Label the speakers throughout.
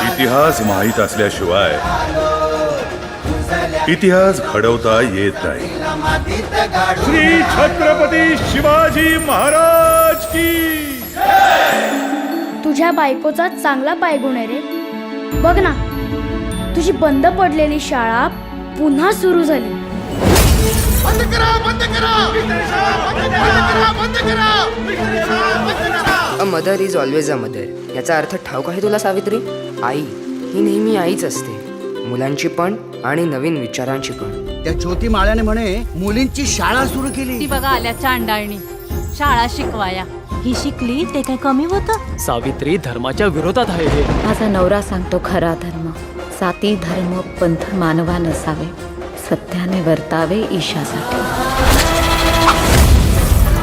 Speaker 1: इतिहास माहीत असल्याशिवाय इतिहास घडवता येत नाही. श्री छत्रपती शिवाजी महाराज की.
Speaker 2: तुझ्या बायकोचा चांगला पायगुण आहे रे. बघ ना, तुझी बंद पडलेली शाळा पुन्हा सुरू झाली.
Speaker 3: बंद करा, बंद करा, बंद करा, बंद करा.
Speaker 4: A mother is always a mother. याचा अर्थ ठाऊक आहे तुला सावित्री? आई ही नेहमी आईच असते, मुलांची पण आणि नवीन विचारांची पण.
Speaker 3: त्या ज्योती माळ्याने म्हणे मुलींची शाळा सुरू केली.
Speaker 5: ती बघा आल्या चांडाळणी शाळा शिकवाया.
Speaker 6: ही शिकली ते काय कमी होतं?
Speaker 7: सावित्री धर्माच्या विरोधात आहे हे.
Speaker 6: माझा नवरा सांगतो खरा धर्म, साती धर्म पंथ मानवा नसावे, सत्याने वर्तावे ईशासाठी.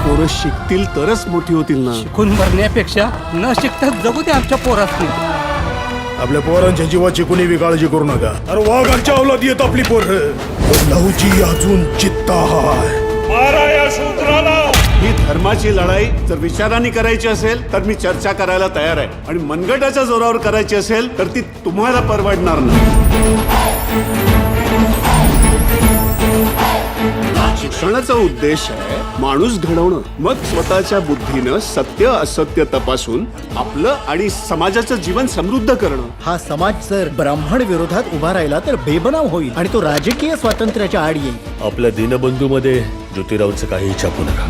Speaker 8: पोरं शिकतील तरच मोठी होतील ना.
Speaker 7: शिकून मरण्यापेक्षा न शिकताच जगू दे आमच्या पोरासनी.
Speaker 9: आपल्या पोरांच्या जीवाची कुणी काळजी करू नका. अरे वाघांच्या अवलादी येत आपली पोरं. लहूची अजून चित्ता हाय.
Speaker 1: मारा या शूद्राला.
Speaker 8: ही धर्माची लढाई जर विचारांनी करायची असेल तर मी चर्चा करायला तयार आहे, आणि मनगटाच्या जोरावर करायची असेल तर ती तुम्हाला परवडणार नाही. शिक्षणाचा उद्देश आहे माणूस घडवणं, मग स्वतःच्या बुद्धीनं सत्य असत्य तपासून आपलं आणि समाजाचं जीवन समृद्ध करणं.
Speaker 10: हा समाज जर ब्राह्मण विरोधात उभा राहिला तर बेबनाव होईल आणि तो राजकीय स्वातंत्र्याच्या आड येईल.
Speaker 9: आपल्या दीनबंधूमध्ये ज्योतिरावचं काही छापू नका.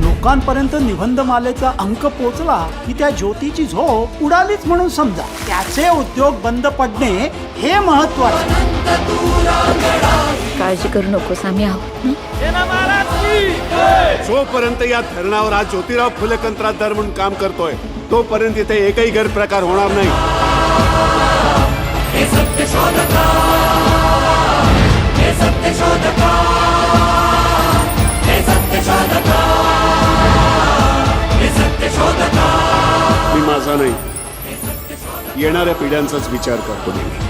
Speaker 11: लोकांपर्यंत निबंधमालेचा अंक पोचला की त्या ज्योतीची झोप उडालीच म्हणून समजा. त्याचे उद्योग बंद पडणे हे महत्वाचे.
Speaker 6: काळजी करू नकोस, आम्ही आहोत.
Speaker 8: जोपर्यंत या धरणावर हा ज्योतिराव फुले कंत्राटदार म्हणून काम करतोय तोपर्यंत इथे एकही गैरप्रकार होणार नाही. मी माझा नाही, येणाऱ्या पिढ्यांचाच विचार करतो नेहमी.